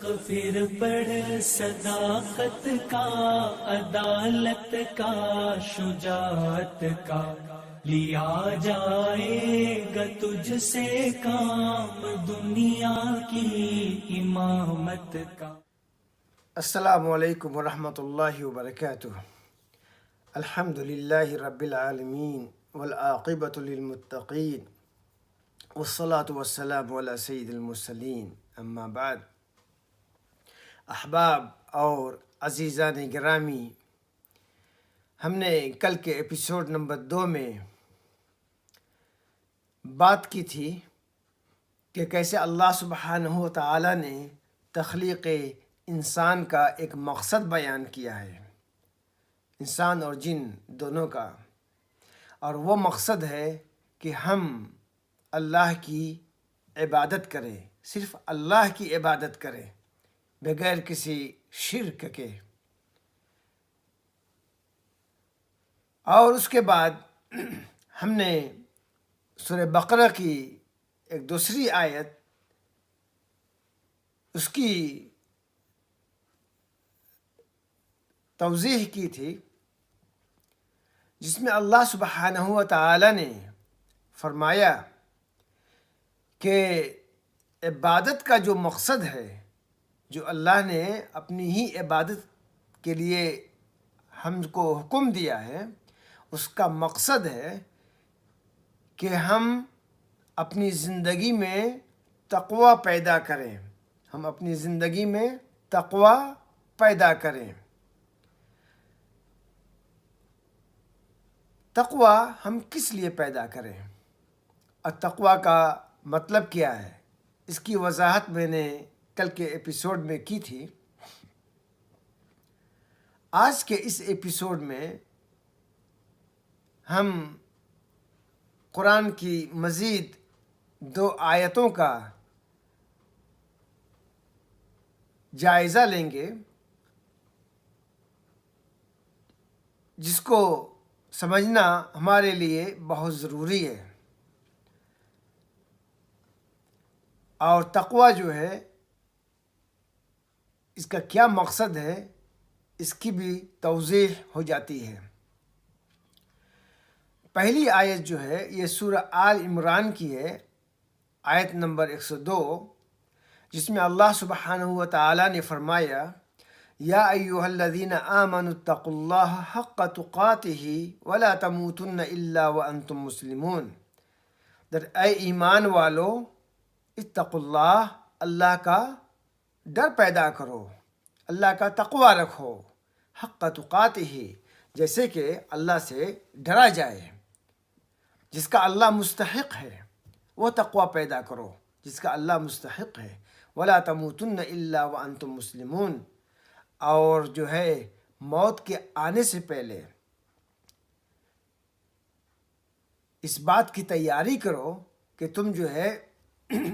پھر پڑھ صداقت کا، عدالت کا، شجاعت کا، لیا جائے گا تجھ سے کام دنیا کی امامت کا۔ السلام علیکم ورحمۃ اللہ وبرکاتہ۔ الحمد للہ رب العالمین والعاقبۃ للمتقین والصلاة والسلام علی سید المرسلین، اما بعد۔ احباب اور عزیزان گرامی، ہم نے کل کے ایپیسوڈ نمبر 2 میں بات کی تھی کہ کیسے اللہ سبحانہ و تعالی نے تخلیق انسان کا ایک مقصد بیان کیا ہے، انسان اور جن دونوں کا، اور وہ مقصد ہے کہ ہم اللہ کی عبادت کریں، صرف اللہ کی عبادت کریں بغیر کسی شرک کے۔ اور اس کے بعد ہم نے سورہ بقرہ کی ایک دوسری آیت، اس کی توضیح کی تھی، جس میں اللہ سبحانہ و تعالی نے فرمایا کہ عبادت کا جو مقصد ہے، جو اللہ نے اپنی ہی عبادت کے لیے ہم کو حکم دیا ہے، اس کا مقصد ہے کہ ہم اپنی زندگی میں تقوی پیدا کریں، ہم اپنی زندگی میں تقوی پیدا کریں۔ تقوی ہم کس لیے پیدا کریں اور تقوی کا مطلب کیا ہے، اس کی وضاحت میں نے کل کے ایپیسوڈ میں کی تھی۔ آج کے اس ایپیسوڈ میں ہم قرآن کی مزید 2 آیتوں کا جائزہ لیں گے، جس کو سمجھنا ہمارے لیے بہت ضروری ہے۔ اور تقوی جو ہے، اس کا کیا مقصد ہے، اس کی بھی توضیح ہو جاتی ہے۔ پہلی آیت جو ہے یہ سورہ آل عمران کی ہے، آیت نمبر 102، جس میں اللہ سبحانہ و تعالی نے فرمایا: یا ایھا الذین آمنوا اتقوا اللہ حق تقاتہ ولا تموتن الا وانتم مسلمون۔ اے ایمان والو، اتقوا اللہ، اللہ کا ڈر پیدا کرو، اللہ کا تقوی رکھو، حق تقاتہ، جیسے کہ اللہ سے ڈرا جائے، جس کا اللہ مستحق ہے وہ تقوی پیدا کرو، جس کا اللہ مستحق ہے۔ ولا تموتن الا وانتم مسلمون، اور جو ہے موت کے آنے سے پہلے اس بات کی تیاری کرو کہ تم جو ہے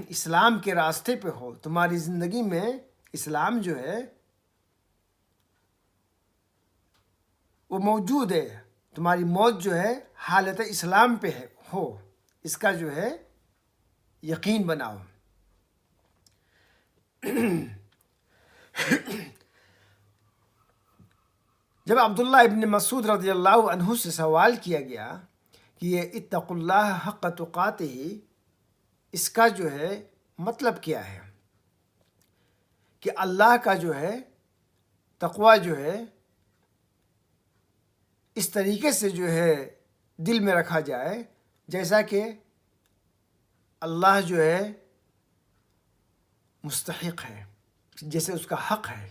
اسلام کے راستے پہ ہو، تمہاری زندگی میں اسلام جو ہے وہ موجود ہے، تمہاری موت جو ہے حالت اسلام پہ ہو، اس کا جو ہے یقین بناؤ۔ جب عبداللہ ابن مسعود رضی اللہ عنہ سے سوال کیا گیا کہ یہ اتقوا اللہ حق تقاتہ، اس کا جو ہے مطلب کیا ہے، کہ اللہ کا جو ہے تقوی جو ہے اس طریقے سے جو ہے دل میں رکھا جائے جیسا کہ اللہ جو ہے مستحق ہے، جیسے اس کا حق ہے۔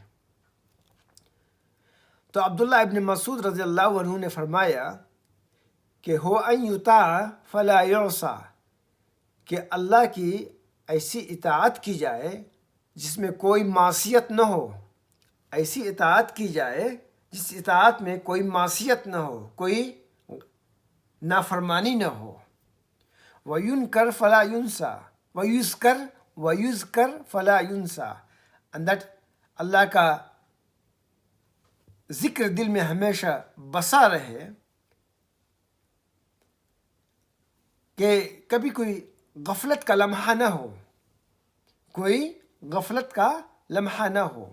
تو عبداللہ ابن مسعود رضی اللہ عنہ نے فرمایا کہ ہو ان یطاع فلا یعصی، کہ اللہ کی ایسی اطاعت کی جائے جس میں کوئی معصیت نہ ہو، ایسی اطاعت کی جائے جس اطاعت میں کوئی معصیت نہ ہو، کوئی نافرمانی نہ ہو۔ وَيُنْكَرْ فَلَا يُنْسَى وَيُذْكَرْ فَلَا يُنْسَى، and that اللہ کا ذکر دل میں ہمیشہ بسا رہے، کہ کبھی کوئی غفلت کا لمحہ نہ ہو، کوئی غفلت کا لمحہ نہ ہو.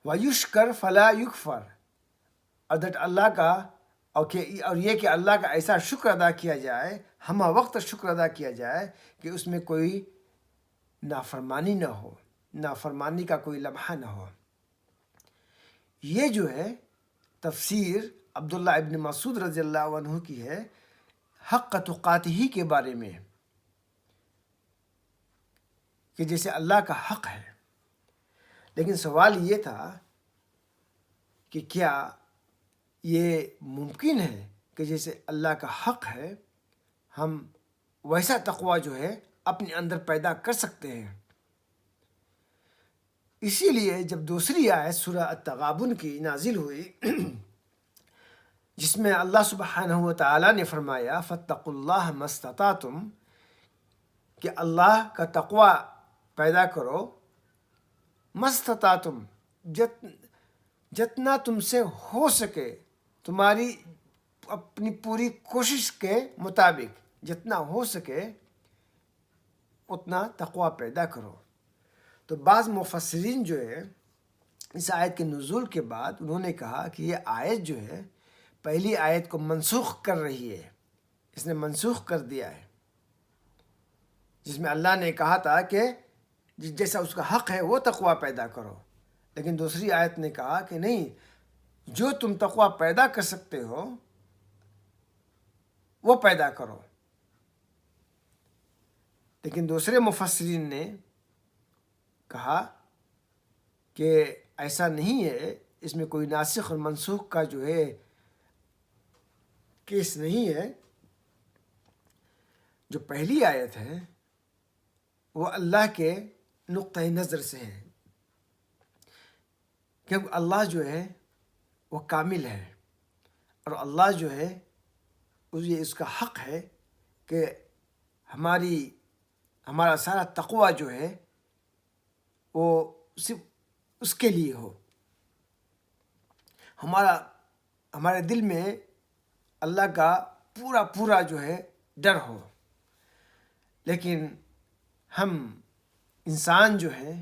وَيُشْكَرْ فَلَا يُكْفَرْ. اور دیٹ اللہ کا اور یہ کہ اللہ کا ایسا شکر ادا کیا جائے، ہمہ وقت شکر ادا کیا جائے کہ اس میں کوئی نافرمانی نہ ہو، نافرمانی کا کوئی لمحہ نہ ہو. یہ جو ہے تفسیر عبداللہ ابن مسعود رضی اللہ عنہ کی ہے حق تقاتہ کے بارے میں، کہ جیسے اللہ کا حق ہے. لیکن سوال یہ تھا کہ کیا یہ ممکن ہے کہ جیسے اللہ کا حق ہے ہم ویسا تقوی جو ہے اپنے اندر پیدا کر سکتے ہیں؟ اسی لیے جب دوسری آیت سورہ التغابن کی نازل ہوئی جس میں اللہ سبحانہ و تعالیٰ نے فرمایا فَاتَّقُوا اللَّهَ مَا اسْتَطَعْتُمْ، کہ اللہ کا تقوی پیدا کرو مَا جتنا تم سے ہو سکے، تمہاری اپنی پوری کوشش کے مطابق جتنا ہو سکے اتنا تقوی پیدا کرو. تو بعض مفسرین جو ہے اس آیت کے نزول کے بعد انہوں نے کہا کہ یہ آیت جو ہے پہلی آیت کو منسوخ کر رہی ہے، اس نے منسوخ کر دیا ہے، جس میں اللہ نے کہا تھا کہ جیسا اس کا حق ہے وہ تقوی پیدا کرو. لیکن دوسری آیت نے کہا کہ نہیں، جو تم تقوی پیدا کر سکتے ہو وہ پیدا کرو. لیکن دوسرے مفسرین نے کہا کہ ایسا نہیں ہے، اس میں کوئی ناسخ اور منسوخ کا جو ہے کیس نہیں ہے. جو پہلی آیت ہے وہ اللہ کے نقطۂ نظر سے ہے، کیونکہ اللہ جو ہے وہ کامل ہے، اور اللہ جو ہے یہ اس کا حق ہے کہ ہمارا سارا تقوی جو ہے وہ صرف اس کے لیے ہو. ہمارے دل میں اللہ کا پورا جو ہے ڈر ہو. لیکن ہم انسان جو ہے،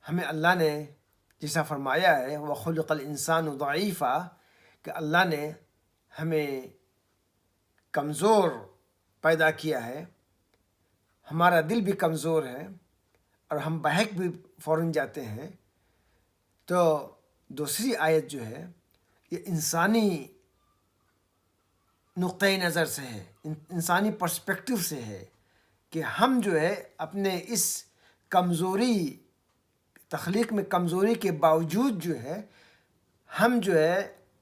ہمیں اللہ نے جیسا فرمایا ہے وَخُلِقَ الْإِنسَانُ ضَعِيفًا، کہ اللہ نے ہمیں کمزور پیدا کیا ہے، ہمارا دل بھی کمزور ہے اور ہم بہک بھی فوراً جاتے ہیں. تو دوسری آیت جو ہے یہ انسانی نقطۂ نظر سے ہے، انسانی پرسپیکٹیو سے ہے، کہ ہم جو ہے اپنے اس کمزوری، تخلیق میں کمزوری کے باوجود جو ہے ہم جو ہے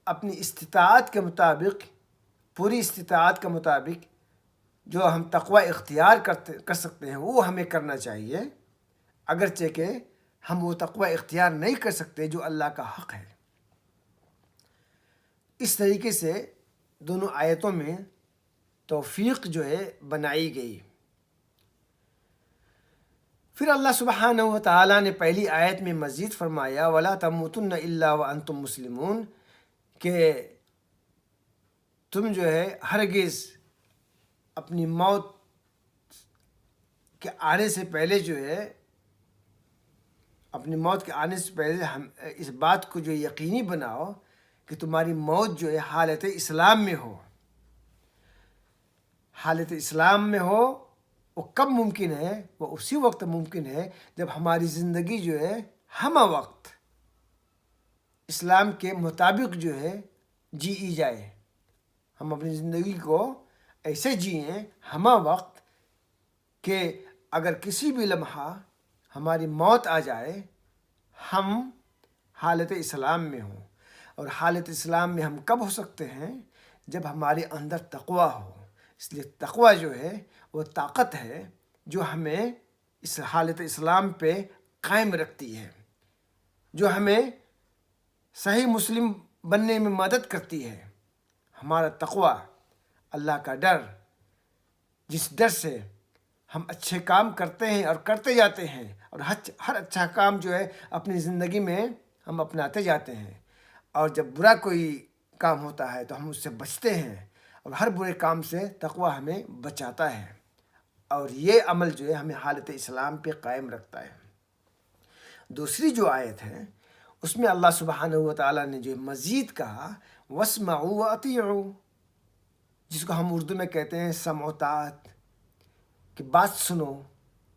اپنی استطاعت کے مطابق، پوری استطاعت کے مطابق جو ہم تقوی اختیار کر سکتے ہیں وہ ہمیں کرنا چاہیے، اگرچہ کہ ہم وہ تقوی اختیار نہیں کر سکتے جو اللہ کا حق ہے. اس طریقے سے دونوں آیتوں میں توفیق جو ہے بنائی گئی. پھر اللہ سبحانہ و تعالیٰ نے پہلی آیت میں مزید فرمایا وَلَا تَمُوتُنَّ إِلَّا وَأَنْتُمْ مُسْلِمُونَ، کہ تم جو ہے ہرگز اپنی موت کے آنے سے پہلے جو ہے، اپنی موت کے آنے سے پہلے ہم اس بات کو جو یقینی بناؤ کہ تمہاری موت جو ہے حالت اسلام میں ہو. حالت اسلام میں ہو وہ کب ممکن ہے؟ وہ اسی وقت ممکن ہے جب ہماری زندگی جو ہے ہمہ وقت اسلام کے مطابق جو ہے جی جائے. ہم اپنی زندگی کو ایسے جئیں ہمہ وقت کہ اگر کسی بھی لمحہ ہماری موت آ جائے ہم حالت اسلام میں ہوں. اور حالت اسلام میں ہم کب ہو سکتے ہیں؟ جب ہمارے اندر تقوی ہو. اس لیے تقوی جو ہے وہ طاقت ہے جو ہمیں اس حالت اسلام پہ قائم رکھتی ہے، جو ہمیں صحیح مسلم بننے میں مدد کرتی ہے. ہمارا تقوی، اللہ کا ڈر، جس ڈر سے ہم اچھے کام کرتے ہیں اور کرتے جاتے ہیں، اور ہر اچھا کام جو ہے اپنی زندگی میں ہم اپناتے جاتے ہیں، اور جب برا کوئی کام ہوتا ہے تو ہم اس سے بچتے ہیں، اور ہر برے کام سے تقوی ہمیں بچاتا ہے. اور یہ عمل جو ہے ہمیں حالت اسلام پہ قائم رکھتا ہے. دوسری جو آیت ہے اس میں اللہ سبحانہ و تعالیٰ نے جو مزید کہا واسمعوا واطیعوا، جس کو ہم اردو میں کہتے ہیں سمع و طاعت، کہ بات سنو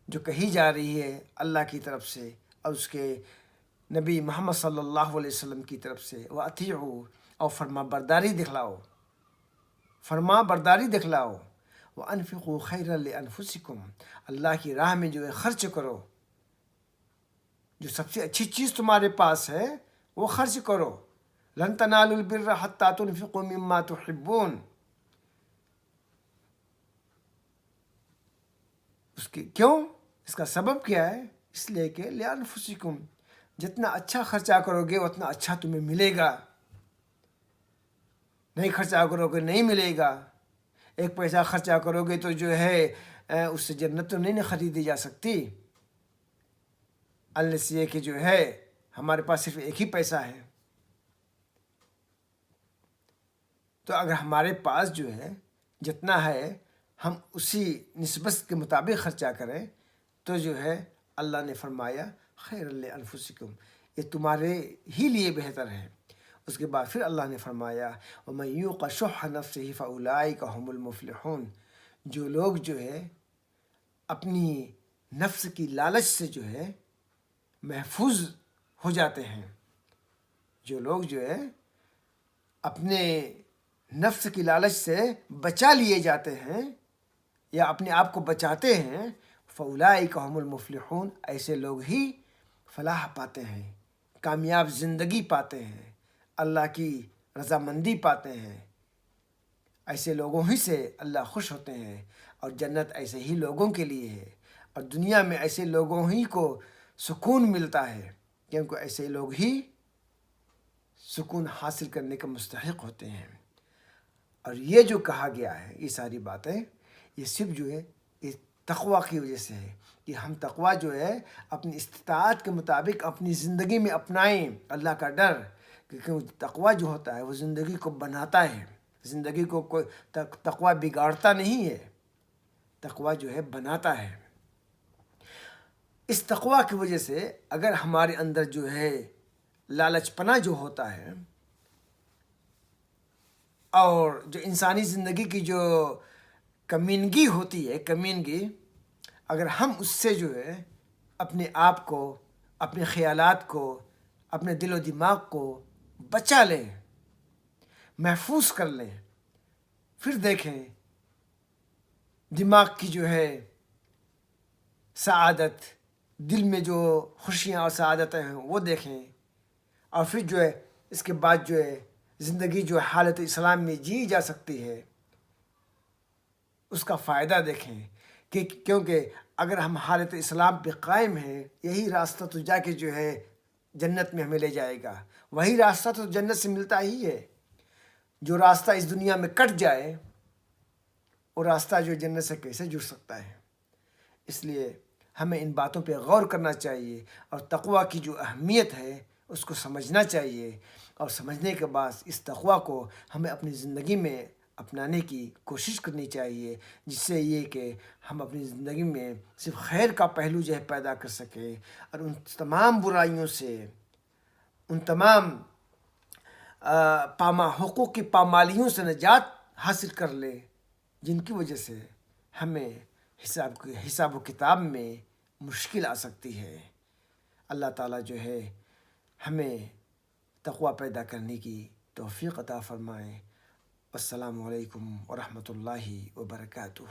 جو کہی جا رہی ہے اللہ کی طرف سے اور اس کے نبی محمد صلی اللہ علیہ وسلم کی طرف سے، واطیعوا، اور فرما برداری دکھلاؤ، فرما برداری دکھلاؤ، وانفقوا خیرا لانفسکم، اللہ کی راہ میں جو ہے خرچ کرو، جو سب سے اچھی چیز تمہارے پاس ہے وہ خرچ کرو، لن تنالوا البر حتى تنفقوا مما تحبون، کیوں؟ اس کا سبب کیا ہے؟ اس لیے کہ لانفسکم، جتنا اچھا خرچہ کرو گے اتنا اچھا تمہیں ملے گا، نہیں خرچہ کرو گے نہیں ملے گا، ایک پیسہ خرچہ کرو گے تو جو ہے اس سے جنت تو نہیں خریدی جا سکتی، اللہ یہ کہ جو ہے ہمارے پاس صرف ایک ہی پیسہ ہے، تو اگر ہمارے پاس جو ہے جتنا ہے ہم اسی نسبت کے مطابق خرچہ کریں تو جو ہے اللہ نے فرمایا خیر لانفسکم، یہ تمہارے ہی لیے بہتر ہے۔ اس کے بعد پھر اللہ نے فرمایا وَمَن یُوقَ شُحَّ نَفْسِهِ فَأُولَٰئِکَ هُمُ الْمُفْلِحُونَ، جو لوگ جو ہے اپنی نفس کی لالچ سے جو ہے محفوظ ہو جاتے ہیں، جو لوگ جو ہے اپنے نفس کی لالچ سے بچا لیے جاتے ہیں یا اپنے آپ کو بچاتے ہیں، فَأُولَٰئِکَ هُمُ الْمُفْلِحُونَ، ایسے لوگ ہی فلاح پاتے ہیں، کامیاب زندگی پاتے ہیں، اللہ کی رضامندی پاتے ہیں، ایسے لوگوں ہی سے اللہ خوش ہوتے ہیں، اور جنت ایسے ہی لوگوں کے لیے ہے، اور دنیا میں ایسے لوگوں ہی کو سکون ملتا ہے، کیونکہ ایسے لوگ ہی سکون حاصل کرنے کا مستحق ہوتے ہیں۔ اور یہ جو کہا گیا ہے یہ ساری باتیں یہ صرف جو ہے یہ تقویٰ کی وجہ سے ہے، کہ ہم تقویٰ جو ہے اپنی استطاعت کے مطابق اپنی زندگی میں اپنائیں، اللہ کا ڈر، کیونکہ تقویٰ جو ہوتا ہے وہ زندگی کو بناتا ہے، زندگی کو کوئی تقویٰ بگاڑتا نہیں ہے، تقویٰ جو ہے بناتا ہے۔ اس تقویٰ کی وجہ سے اگر ہمارے اندر جو ہے لالچ پنا جو ہوتا ہے اور جو انسانی زندگی کی جو کمینگی ہوتی ہے، کمینگی، اگر ہم اس سے جو ہے اپنے آپ کو، اپنے خیالات کو، اپنے دل و دماغ کو بچا لیں، محفوظ کر لیں، پھر دیکھیں دماغ کی جو ہے سعادت، دل میں جو خوشیاں اور سعادتیں ہیں وہ دیکھیں، اور پھر جو ہے اس کے بعد جو ہے زندگی جو حالت اسلام میں جی جا سکتی ہے اس کا فائدہ دیکھیں، کہ کیونکہ اگر ہم حالت اسلام پہ قائم ہیں یہی راستہ تو جا کے جو ہے جنت میں ہمیں لے جائے گا، وہی راستہ تو جنت سے ملتا ہی ہے، جو راستہ اس دنیا میں کٹ جائے وہ راستہ جو جنت سے کیسے جڑ سکتا ہے؟ اس لیے ہمیں ان باتوں پہ غور کرنا چاہیے اور تقویٰ کی جو اہمیت ہے اس کو سمجھنا چاہیے، اور سمجھنے کے بعد اس تقویٰ کو ہمیں اپنی زندگی میں اپنانے کی کوشش کرنی چاہیے، جس سے یہ کہ ہم اپنی زندگی میں صرف خیر کا پہلو جو ہے پیدا کر سکیں، اور ان تمام برائیوں سے، ان تمام حقوق کی پامالیوں سے نجات حاصل کر لے جن کی وجہ سے ہمیں حساب و کتاب میں مشکل آ سکتی ہے۔ اللہ تعالیٰ جو ہے ہمیں تقویٰ پیدا کرنے کی توفیق عطا فرمائے۔ السلام علیکم ورحمۃ اللہ وبرکاتہ۔